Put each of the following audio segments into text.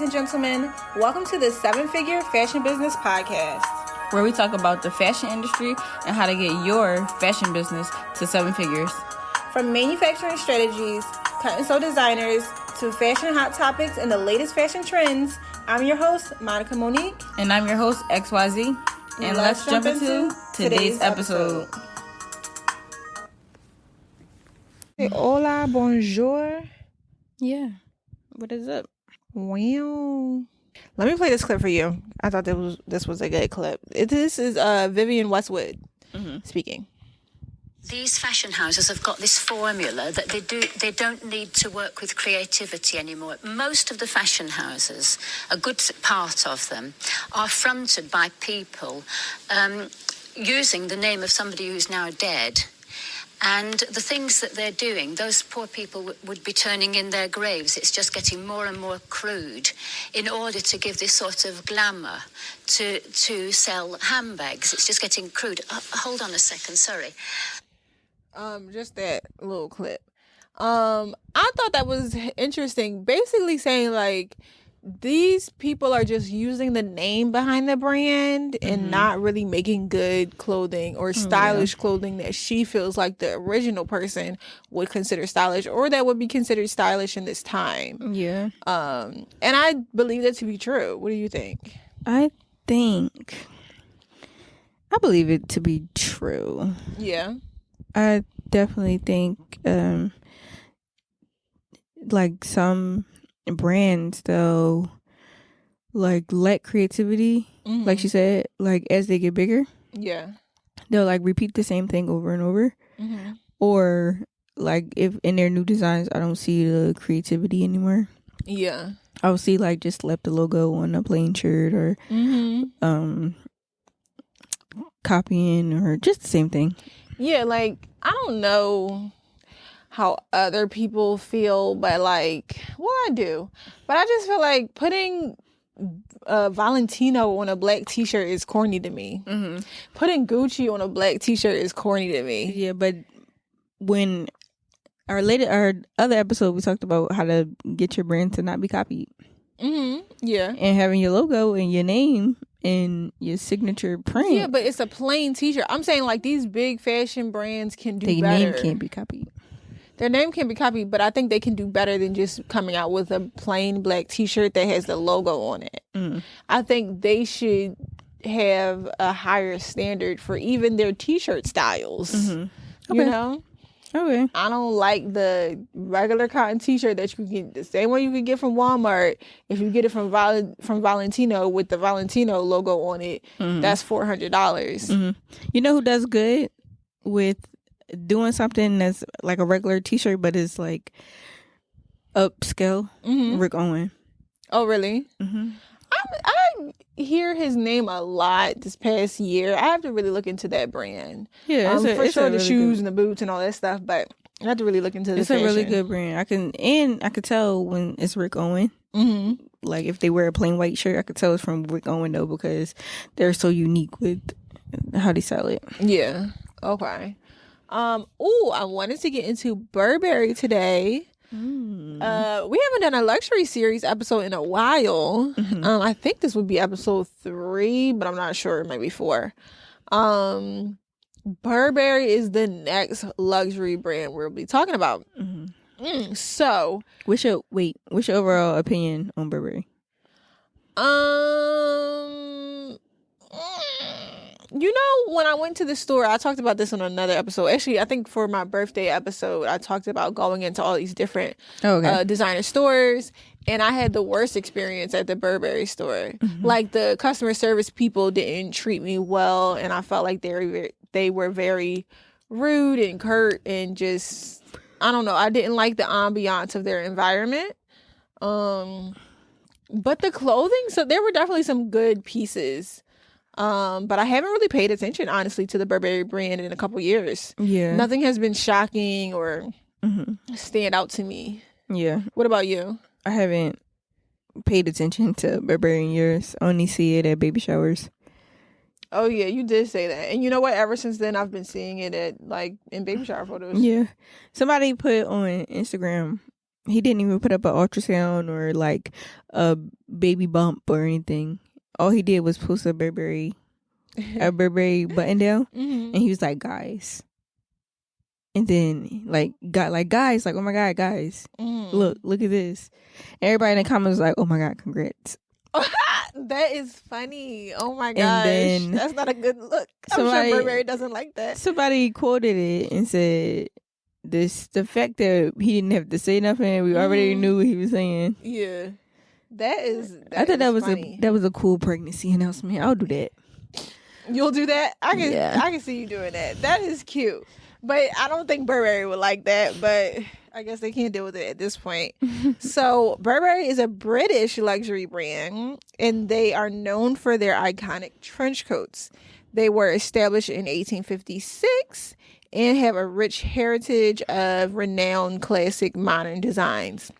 and gentlemen. Welcome to the 7-Figure Fashion Business Podcast, where we talk about the fashion industry and how to get your fashion business to 7 figures. From manufacturing strategies, cut and sew designers, to fashion hot topics and the latest fashion trends, I'm your host, Monica Monique. And I'm your host, XYZ. And let's jump into today's episode. Hola, bonjour. Yeah. What is up? Wow. Let me play this clip for you. I thought this was a good clip. This is Vivienne Westwood speaking. These fashion houses have got this formula that they don't need to work with creativity anymore. Most of the fashion houses, a good part of them, are fronted by people using the name of somebody who's now dead. And the things that they're doing, those poor people would be turning in their graves. It's just getting more and more crude in order to give this sort of glamour to sell handbags. It's just getting crude. Hold on a second, sorry. Just that little clip. I thought that was interesting. Basically saying, like, these people are just using the name behind the brand and not really making good clothing or stylish clothing that she feels like the original person would consider stylish or that would be considered stylish in this time. Yeah. And I believe that to be true. What do you think? I believe it to be true. Yeah. I definitely think like some brands, though, like, let creativity, like she said, like, as they get bigger, they'll like repeat the same thing over and over, or like if in their new designs I don't see the creativity anymore, I'll see like just left the logo on a plain shirt or copying or just the same thing. Like, I don't know how other people feel, but like, well, I do, but I just feel like putting Valentino on a black t-shirt is corny to me. Putting Gucci on a black t-shirt is corny to me. Yeah, but when our other episode, we talked about how to get your brand to not be copied. And having your logo and your name and your signature print. Yeah, but it's a plain t-shirt. I'm saying, like, these big fashion brands can do better. Their name can't be copied. Their name can be copied, but I think they can do better than just coming out with a plain black t-shirt that has the logo on it. I think they should have a higher standard for even their t-shirt styles. You know? Okay. I don't like the regular cotton t-shirt that you can get, the same one you can get from Walmart. If you get it from Valentino with the Valentino logo on it, that's $400. You know who does good with doing something that's like a regular t-shirt but it's like upscale? Rick Owen. Oh, really? I hear his name a lot this past year. I have to really look into that brand. Yeah, for sure, the really shoes good. and the boots and all that stuff, but I have to really look into this. It's a really good brand. I could tell when it's Rick Owen. Like if they wear a plain white shirt, I could tell it's from Rick Owen though, because they're so unique with how they sell it. Yeah. Okay. I wanted to get into Burberry today. We haven't done a luxury series episode in a while. I think this would be episode 3, but I'm not sure. It might be 4. Burberry is the next luxury brand we'll be talking about. So, what's your overall opinion on Burberry? You know, when I went to the store, I talked about this on another episode. Actually, I think for my birthday episode, I talked about going into all these different designer stores, and I had the worst experience at the Burberry store. Like, the customer service people didn't treat me well, and I felt like they were very rude and curt and just, I don't know. I didn't like the ambiance of their environment. But the clothing, so there were definitely some good pieces. But I haven't really paid attention, honestly, to the Burberry brand in a couple years. Yeah. Nothing has been shocking or stand out to me. Yeah. What about you? I haven't paid attention to Burberry in years. I only see it at baby showers. Oh, yeah, you did say that. And you know what? Ever since then, I've been seeing it at, like, in baby shower photos. Yeah. Somebody put on Instagram he didn't even put up an ultrasound or like a baby bump or anything. All he did was post a Burberry button down, and he was like, guys. And then guys, oh my God, guys, look at this. Everybody in the comments was like, oh my God, congrats. That is funny. Oh my gosh. That's not a good look. I'm sure Burberry doesn't like that. Somebody quoted it and said, the fact that he didn't have to say nothing, we already knew what he was saying. Yeah. I thought that was a cool pregnancy announcement. I'll do that. You'll do that? I can see you doing that. That is cute. But I don't think Burberry would like that, but I guess they can't deal with it at this point. So Burberry is a British luxury brand, and they are known for their iconic trench coats. They were established in 1856 and have a rich heritage of renowned classic modern designs.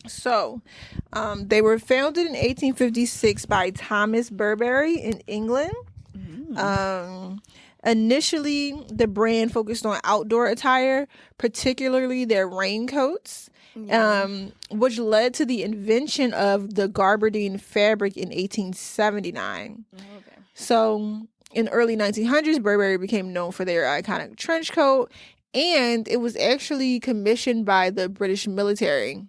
So they were founded in 1856 by Thomas Burberry in England. Initially, the brand focused on outdoor attire, particularly their raincoats, which led to the invention of the gabardine fabric in 1879. Okay. So, in the early 1900s, Burberry became known for their iconic trench coat, and it was actually commissioned by the British military.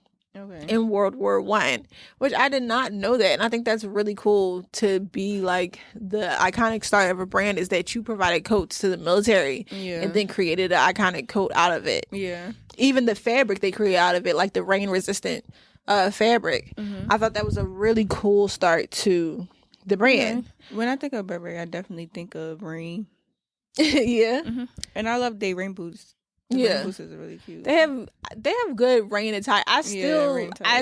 In World War I, which I did not know that. And I think that's really cool to be like the iconic style of a brand is that you provided coats to the military and then created an iconic coat out of it. Yeah. Even the fabric they create out of it, like the rain resistant fabric. I thought that was a really cool start to the brand. When I think of Burberry, I definitely think of rain. Yeah. And I love their rain boots. Rain boots is really cute. They have good rain attire. I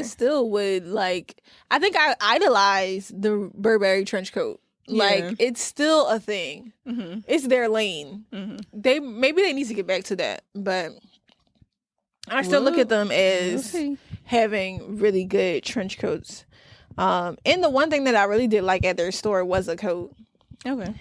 still would like. I think I idolize the Burberry trench coat. Like it's still a thing. It's their lane. They need to get back to that, but I still look at them as having really good trench coats. And the one thing that I really did like at their store was a coat. Okay.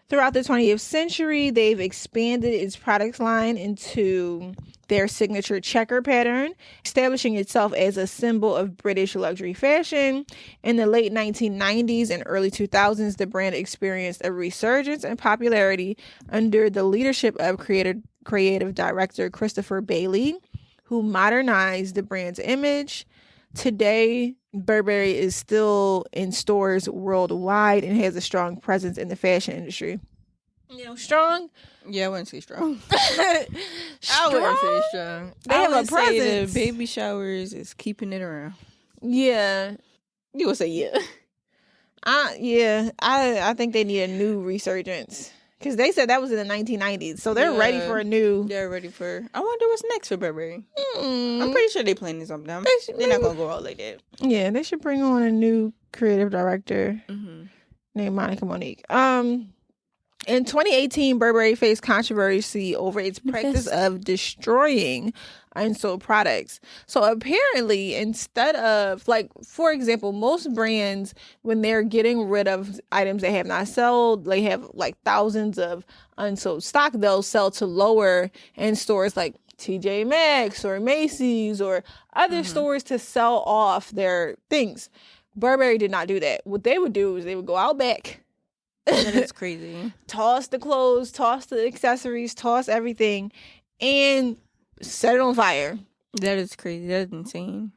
Throughout the 20th century, they've expanded its product line into their signature checker pattern, establishing itself as a symbol of British luxury fashion. In the late 1990s and early 2000s, the brand experienced a resurgence in popularity under the leadership of creative director Christopher Bailey, who modernized the brand's image. Today, Burberry is still in stores worldwide and has a strong presence in the fashion industry. Strong? Yeah, I wouldn't say strong. I wouldn't say strong. They have a presence. The baby showers is keeping it around. Yeah. You would say yeah. I think they need a new resurgence. Because they said that was in the 1990s. So they're ready for a new... They're ready for... I wonder what's next for Burberry. I'm pretty sure they're planning something. They're not going to go out like that. Yeah, they should bring on a new creative director named Monica Monique. In 2018, Burberry faced controversy over its practice of destroying unsold products. So apparently, instead of, like, for example, most brands, when they're getting rid of items they have not sold, they have like thousands of unsold stock, they'll sell to lower end stores like TJ Maxx or Macy's or other stores to sell off their things. Burberry did not do that. What they would do is they would go out back. That's crazy. Toss the clothes, toss the accessories, toss everything, and set it on fire. That is crazy. That's insane.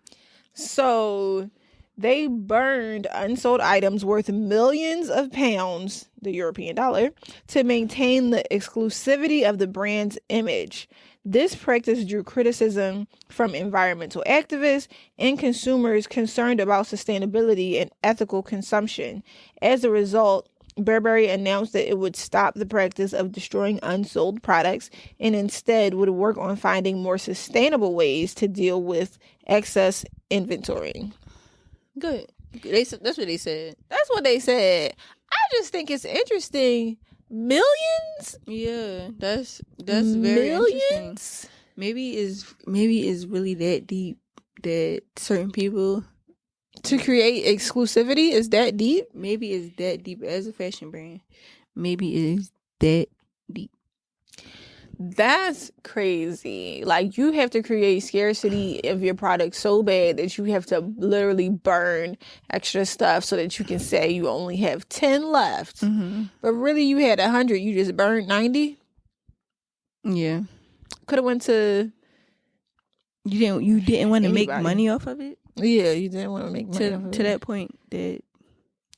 So they burned unsold items worth millions of pounds, the European dollar, to maintain the exclusivity of the brand's image. This practice drew criticism from environmental activists and consumers concerned about sustainability and ethical consumption. As a result, Burberry announced that it would stop the practice of destroying unsold products and instead would work on finding more sustainable ways to deal with excess inventory. Good. That's what they said. That's what they said. I just think it's interesting. Millions? Yeah, that's very interesting. Maybe it's really that deep that certain people... To create exclusivity is that deep? Maybe it's that deep as a fashion brand. Maybe it is that deep. That's crazy. Like, you have to create scarcity of your product so bad that you have to literally burn extra stuff so that you can say you only have 10 left. But really, you had 100. You just burned 90. Yeah. Could have went to... You didn't want to make money off of it? Yeah, you didn't want to make money off of it. To that point that...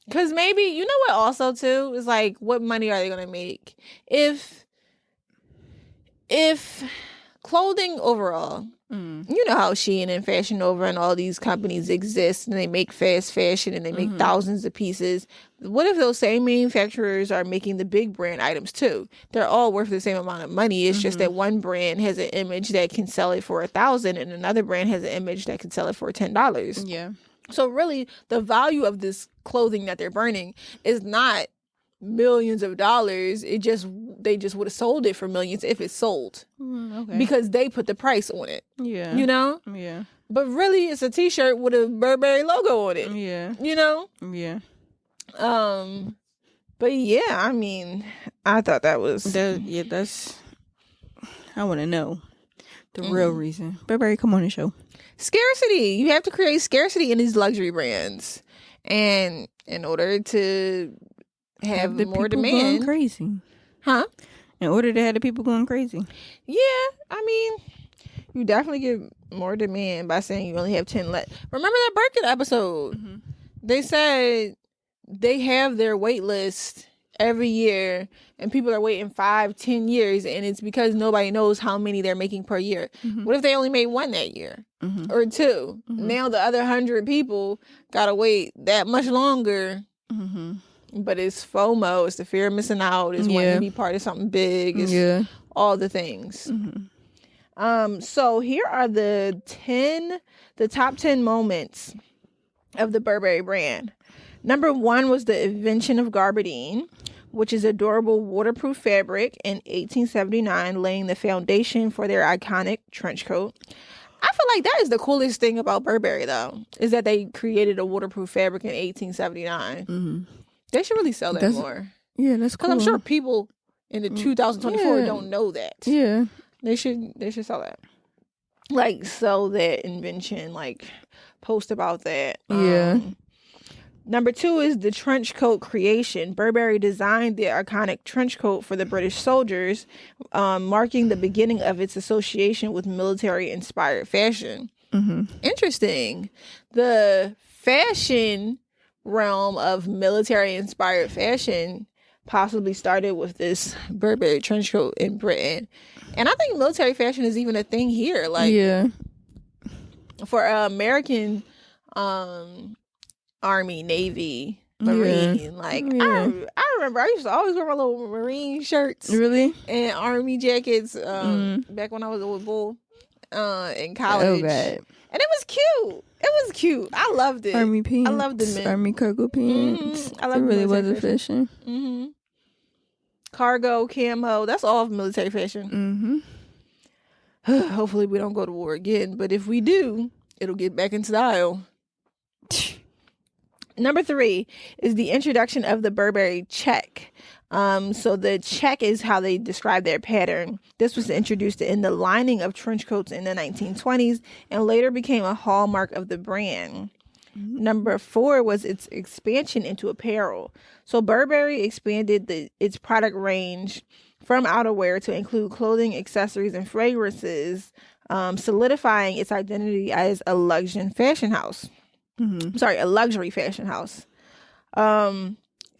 Because maybe, you know what also, too? Is like, what money are they going to make? If clothing overall, you know how Shein and Fashion Nova and all these companies exist and they make fast fashion and they make thousands of pieces. What if those same manufacturers are making the big brand items too? They're all worth the same amount of money. It's just that one brand has an image that can sell it for $1,000 and another brand has an image that can sell it for $10. Yeah. So really, the value of this clothing that they're burning is not millions of dollars. They just would have sold it for millions if it sold, because they put the price on it. Yeah, you know. Yeah. But really, it's a T-shirt with a Burberry logo on it. Yeah, you know. Yeah. But yeah, I mean, I thought that was that's. I want to know the real reason. Burberry, come on the show. Scarcity. You have to create scarcity in these luxury brands, and in order to have more demand, going crazy, in order to have the people going crazy. Yeah, I mean, you definitely get more demand by saying you only have 10 left. Remember that Birkin episode? They said they have their wait list every year, and people are waiting 5-10 years, and it's because nobody knows how many they're making per year. What if they only made one that year or two? Now the other 100 people gotta wait that much longer. But it's FOMO, it's the fear of missing out, it's wanting to be part of something big, it's all the things. So here are the top 10 moments of the Burberry brand. Number 1 was the invention of gabardine, which is a durable waterproof fabric in 1879, laying the foundation for their iconic trench coat. I feel like that is the coolest thing about Burberry, though, is that they created a waterproof fabric in 1879. They should really sell that more. Yeah, that's cool. Because I'm sure people in the 2024 don't know that. Yeah. They should sell that. Like, sell that invention, like, post about that. Yeah. Number 2 is the trench coat creation. Burberry designed the iconic trench coat for the British soldiers, marking the beginning of its association with military-inspired fashion. Interesting. The fashion realm of military-inspired fashion possibly started with this Burberry trench coat in Britain. And I think military fashion is even a thing here. Like, for American Army, Navy, Marine. Like, I remember I used to always wear my little Marine shirts. Really? And Army jackets back when I was with Bull in college. Okay. And it was cute. It was cute. I loved it. Army pants. I loved the men. Army cargo pants. I loved it really was a fashion. Cargo, camo. That's all of military fashion. Hopefully we don't go to war again. But if we do, it'll get back in style. Number 3 is the introduction of the Burberry check. So the check is how they describe their pattern. This was introduced in the lining of trench coats in the 1920s and later became a hallmark of the brand. Number 4 was its expansion into apparel. So Burberry expanded its product range from outerwear to include clothing, accessories, and fragrances, solidifying its identity as a luxury fashion house. A luxury fashion house.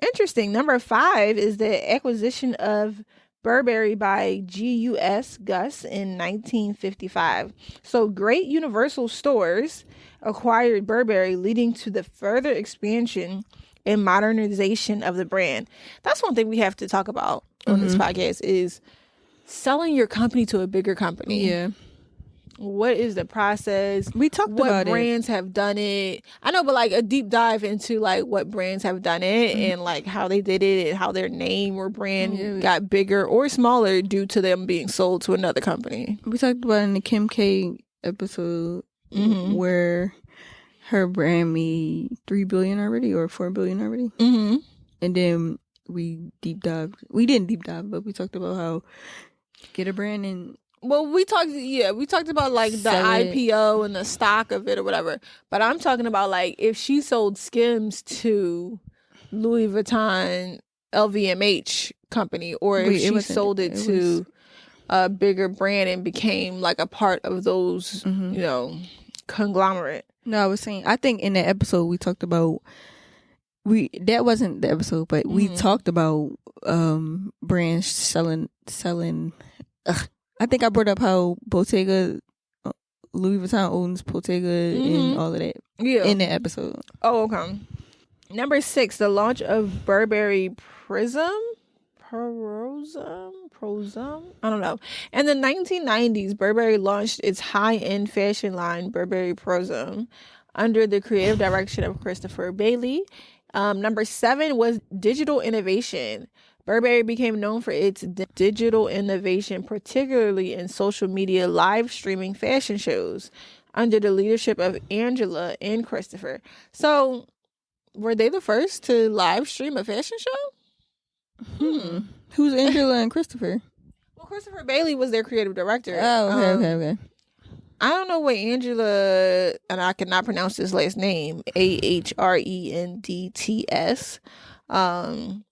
Interesting. Number 5 is the acquisition of Burberry by Gus in 1955. So Great Universal Stores acquired Burberry, leading to the further expansion and modernization of the brand. That's one thing we have to talk about on this podcast is selling your company to a bigger company. Yeah. What is the process? We talked about it. What brands have done it? I know, but like a deep dive into like what brands have done it and like how they did it and how their name or brand got bigger or smaller due to them being sold to another company. We talked about it in the Kim K episode where her brand made $3 billion already or $4 billion already. And then we deep dived. We didn't deep dive, but we talked about how get a brand and. Well, we talked about like the IPO and the stock of it or whatever. But I'm talking about like if she sold Skims to Louis Vuitton LVMH company, or if she sold it to a bigger brand and became like a part of those, conglomerate. No, I was saying, I think in that episode we talked about, that wasn't the episode, but we talked about brands selling. I think I brought up how Bottega, Louis Vuitton owns Bottega and all of that in the episode. Oh, okay. Number 6, the launch of Burberry Prism. I don't know. In the 1990s, Burberry launched its high-end fashion line, Burberry Prism, under the creative direction of Christopher Bailey. Number 7 was digital innovation. Burberry became known for its digital innovation, particularly in social media live streaming fashion shows under the leadership of Angela and Christopher. So, were they the first to live stream a fashion show? Who's Angela and Christopher? Well, Christopher Bailey was their creative director. Oh, okay. I don't know what Angela, and I cannot pronounce his last name, Ahrendts. I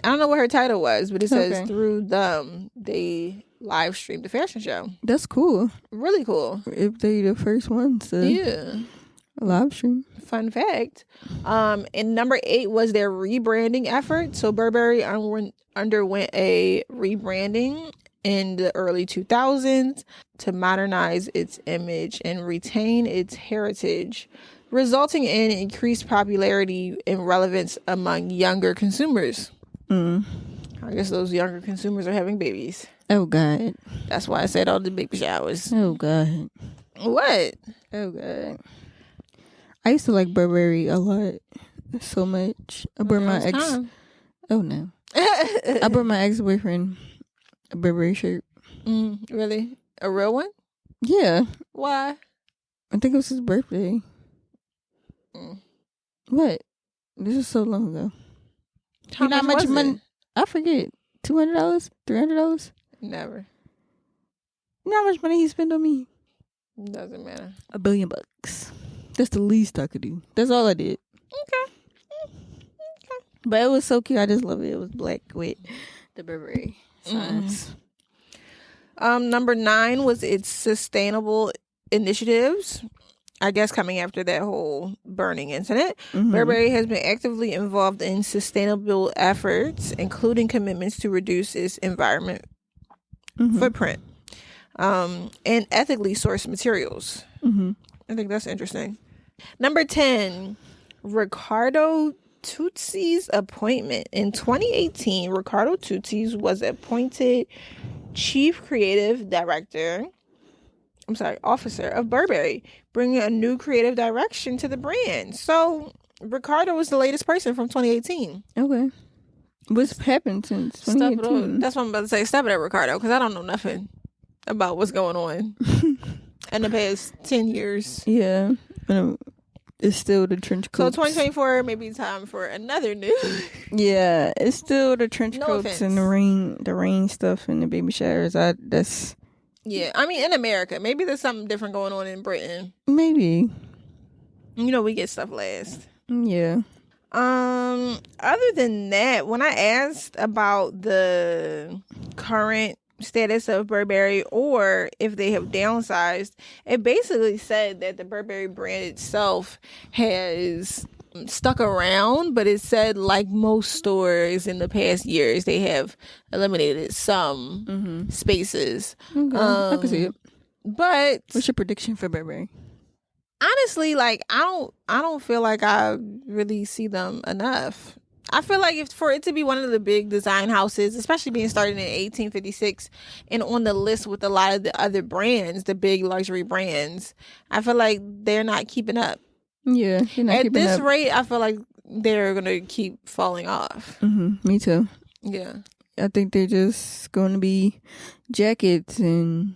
don't know what her title was, but it says through them they live streamed the fashion show. That's cool. Really cool. If they the first ones to live stream. Fun fact. And number 8 was their rebranding effort. So Burberry underwent a rebranding in the early 2000s to modernize its image and retain its heritage, resulting in increased popularity and relevance among younger consumers. I guess those younger consumers are having babies. Oh, God. That's why I said all the baby showers. Oh, God. What? Oh, God. I used to like Burberry a lot. So much. I brought my ex... Time. Oh, no. I brought my ex-boyfriend a Burberry shirt. Really? A real one? Yeah. Why? I think it was his birthday. What? This is so long ago. How much money? I forget. $200? $300? Never. You know how much money he spent on me? Doesn't matter. $1 billion. That's the least I could do. That's all I did. Okay. But it was so cute. I just love it. It was black with the Burberry signs. Number 9 was its sustainable initiatives. I guess coming after that whole burning incident, Burberry has been actively involved in sustainable efforts, including commitments to reduce its environment footprint and ethically sourced materials. I think that's interesting. Number 10, Riccardo Tuzzi's appointment. In 2018, Riccardo Tuzzi was appointed Chief Creative Officer of Burberry, bringing a new creative direction to the brand. So, Riccardo was the latest person from 2018. Okay. What's happened since 2018? That's what I'm about to say. Stop it at Riccardo, because I don't know nothing about what's going on in the past 10 years. Yeah. It's still the trench coats. So 2024 may be time for another new. Yeah, it's still the trench coats and the rain stuff and the baby showers. Yeah, I mean, in America, maybe there's something different going on in Britain. Maybe. We get stuff last. Yeah. Other than that, when I asked about the current status of Burberry or if they have downsized, it basically said that the Burberry brand itself has stuck around, but it said like most stores in the past years, they have eliminated some spaces. Okay. I can see it. But what's your prediction for Burberry? Honestly, like I don't feel like I really see them enough. I feel like for it to be one of the big design houses, especially being started in 1856 and on the list with a lot of the other brands, the big luxury brands, I feel like they're not keeping up. Yeah, they're not at keeping this up. rate, I feel like they're going to keep falling off. Me too. Yeah. I think they're just going to be jackets and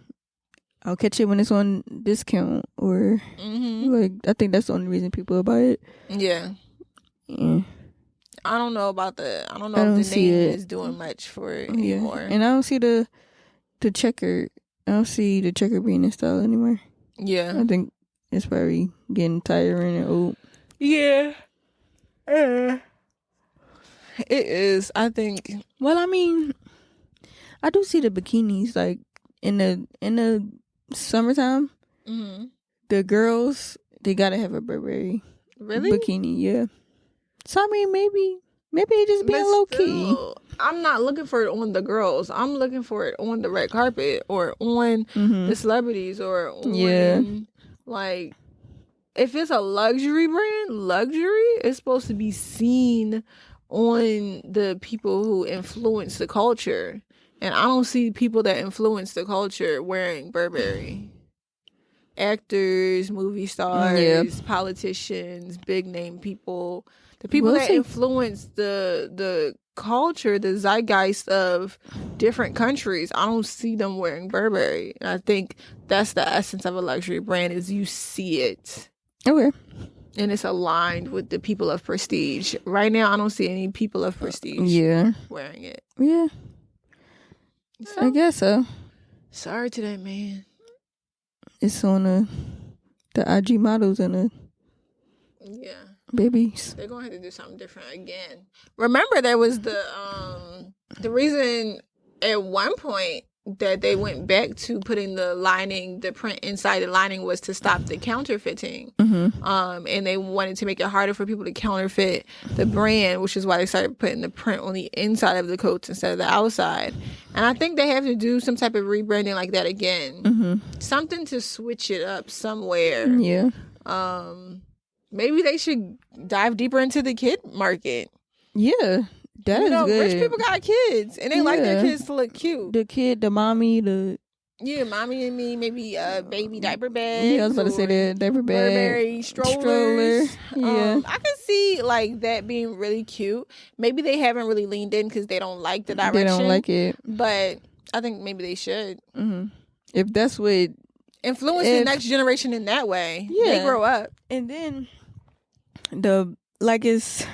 I'll catch it when it's on discount or like I think that's the only reason people will buy it. Yeah. Yeah. I don't know if the name is doing much for it anymore. And I don't see the the checker. I don't see the checker being in style anymore. Yeah. I think it's probably getting tiring and old. Yeah. It is. I think. Well, I mean, I do see the bikinis like in the summertime. Mm-hmm. The girls, they gotta have a Burberry bikini. Yeah. So I mean, maybe they just being low key. I'm not looking for it on the girls. I'm looking for it on the red carpet or on the celebrities or on like. If it's a luxury brand, it's supposed to be seen on the people who influence the culture. And I don't see people that influence the culture wearing Burberry. Actors, movie stars, politicians, big name people. The people that influence the culture, the zeitgeist of different countries, I don't see them wearing Burberry. And I think that's the essence of a luxury brand is you see it. Okay. And it's aligned with the people of prestige. Right now, I don't see any people of prestige wearing it. Yeah. So, I guess so. Sorry to that man. It's on the IG models and the babies. They're going to have to do something different again. Remember, there was the reason at one point that they went back to putting the print inside the lining was to stop the counterfeiting. Mm-hmm. And they wanted to make it harder for people to counterfeit the brand, which is why they started putting the print on the inside of the coats instead of the outside. And I think they have to do some type of rebranding like that again. Mm-hmm. Something to switch it up somewhere. Yeah. Maybe they should dive deeper into the kid market. Yeah. That is good. Rich people got kids, and they like their kids to look cute. The kid, the mommy, mommy and me, maybe baby diaper bags. Yeah, I was about to say that diaper bag, Burberry stroller. Yeah, I can see like that being really cute. Maybe they haven't really leaned in because they don't like the direction. They don't like it, but I think maybe they should. Mm-hmm. If that's what influence the next generation in that way, they grow up, and then it's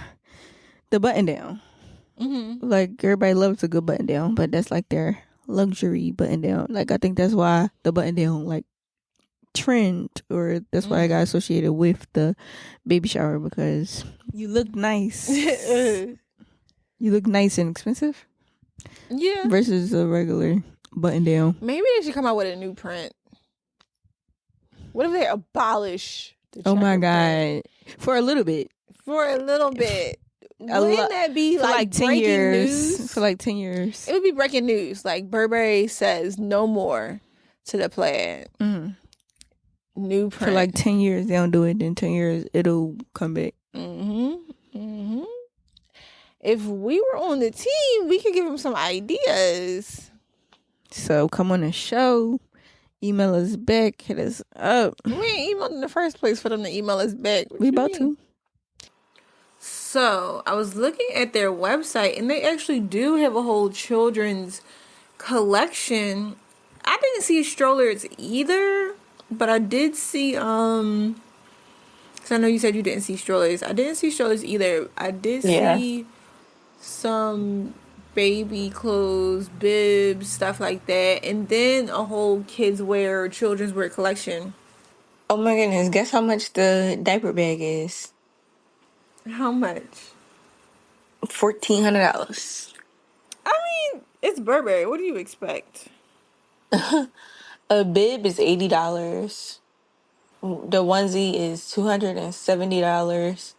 the button down. Mm-hmm. Like everybody loves a good button down, but that's like their luxury button down. Like I think that's why the button down like trend, or that's why I got associated with the baby shower, because you look nice. You look nice and expensive. Yeah. Versus a regular button down. Maybe they should come out with a new print. What if they abolish the oh my God. print? For a little bit. Wouldn't that be like 10 breaking years? News? For like 10 years. It would be breaking news. Like Burberry says no more to the plaid. Mm-hmm. New print. For like 10 years, they don't do it. Then 10 years, it'll come back. Mm-hmm. Mm-hmm. If we were on the team, we could give them some ideas. So come on the show. Email us back. Hit us up. We ain't emailed in the first place for them to email us back. We about to. So I was looking at their website, and they actually do have a whole children's collection. I didn't see strollers either, but I did see because I know you said you didn't see strollers. I didn't see strollers either. I did see some baby clothes, bibs, stuff like that, and then a whole kids wear, children's wear collection. Oh my goodness, guess how much the diaper bag is? How much? $1,400. I mean, it's Burberry. What do you expect? A bib is $80. The onesie is $270.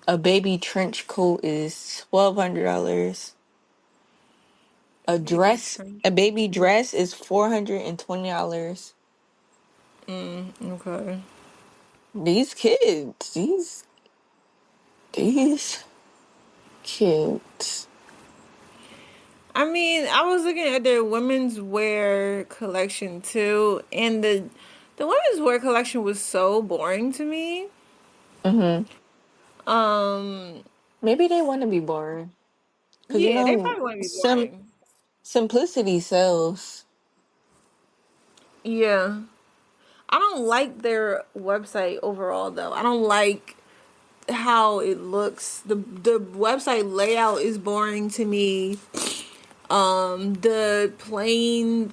A baby trench coat is $1,200. A baby dress is $420. Okay. These kids, these kids. I mean, I was looking at their women's wear collection too, and the women's wear collection was so boring to me. Mm-hmm. Maybe they want to be boring. Yeah, they probably want to be boring. Simplicity sells. Yeah. I don't like their website overall, though. I don't like how it looks. The website layout is boring to me. The plain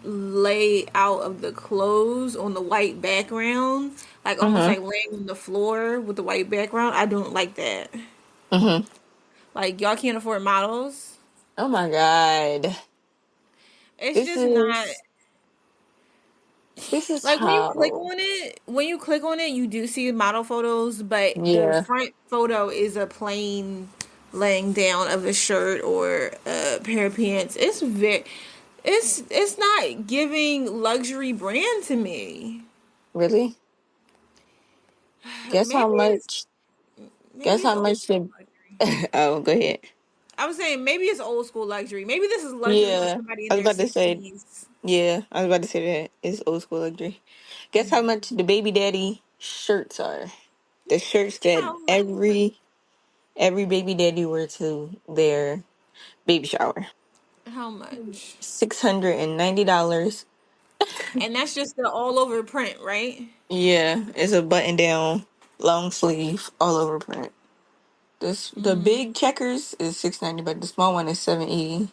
layout of the clothes on the white background, like almost like laying on the floor with the white background. I don't like that. Like, y'all can't afford models. Oh my God. It's This just not. is this is Like, how. when you click on it, you do see model photos, but the Yeah, front photo is a plain laying down of a shirt or a pair of pants. It's not giving luxury brand to me. really. Guess how Maybe it's much? maybe Guess it's how old much school the? luxury. Oh, go ahead. I was saying maybe it's old school luxury. Maybe this is luxury for Yeah, somebody I in was their about to say. 60s. Yeah, I was about to say that it's old school luxury. Guess how much the baby daddy shirts are? The shirts that How much? every baby daddy wear to their baby shower. How much? $690. And that's just the all over print, right? Yeah, it's a button down, long sleeve, all over print. The big checkers is $690, but the small one is $780.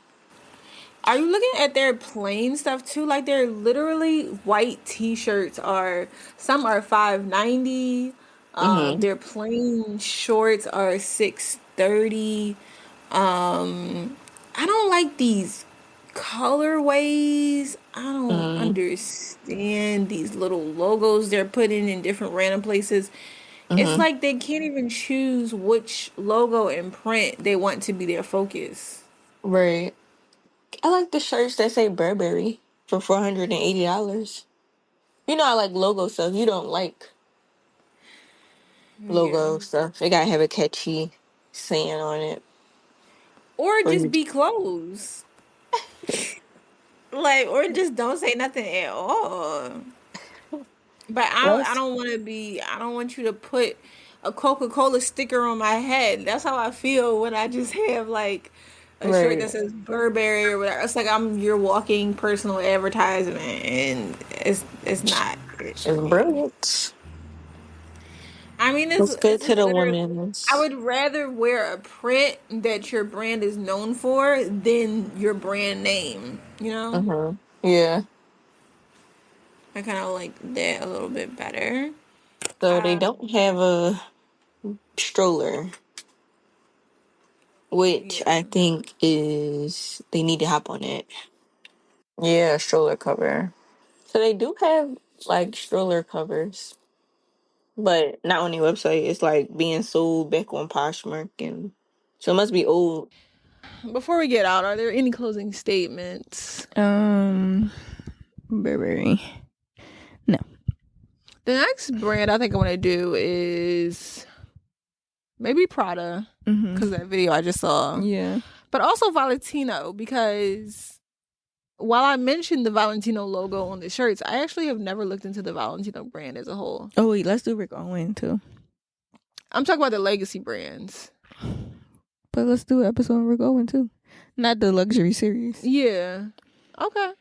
Are you looking at their plain stuff too? Like they're literally white t-shirts are some are $5.90. Mm-hmm. Their plain shorts are $6.30. I don't like these colorways. I don't Mm-hmm. understand these little logos they're putting in different random places. It's Mm-hmm. like they can't even choose which logo and print they want to be their focus. Right. I like the shirts that say Burberry for $480. You know I like logo stuff. You don't like Yeah. logo stuff. It gotta have a catchy saying on it. Or Or just you be closed. Like, or just don't say nothing at all. But I Let's don't want to be. I don't want you to put a Coca-Cola sticker on my head. That's how I feel when I just have like a shirt that right. says Burberry or whatever. It's like I'm your walking personal advertisement, and it's not it It's for me. brilliant. I mean, Let's go it's to the literally. I women's. would rather wear a print that your brand is known for than your brand name. You know, Mm-hmm. Yeah. I kind of like that a little bit better. So they Um, don't have a stroller, which yeah. I think is they need to hop on it. Yeah, stroller cover. So they do have like stroller covers, but not on their website. It's like being sold back on Poshmark, and so it must be old. Before we get out, are there any closing statements? Burberry. No. The next brand I think I want to do is maybe Prada because that video I just saw. Yeah. But also Valentino because while I mentioned the Valentino logo on the shirts, I actually have never looked into the Valentino brand as a whole. Oh wait, let's do Rick Owen too. I'm talking about the legacy brands. But let's do an episode on Rick Owen too. Not the luxury series. Yeah. Okay.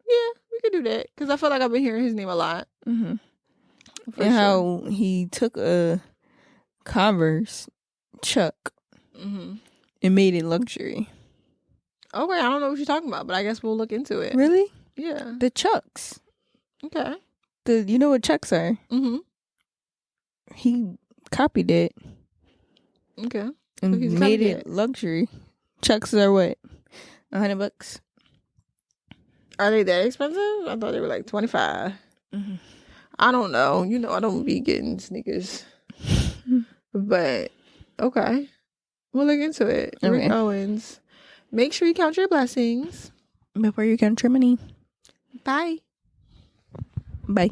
Yeah, we could do that because I feel like I've been hearing his name a lot. Mm-hmm. And sure. how he took a Converse Chuck and made it luxury. Okay, I don't know what you're talking about, but I guess we'll look into it. Really? Yeah. The Chucks. Okay. You know what Chucks are? Mm-hmm. He copied it. Okay. And So made it luxury. Chucks are what? $100? Are they that expensive? I thought they were like 25. Mm-hmm. I don't know. You know, I don't be getting sneakers. But okay. We'll look into it. Okay. Rick Owens. Make sure you count your blessings before you count your money. Bye. Bye.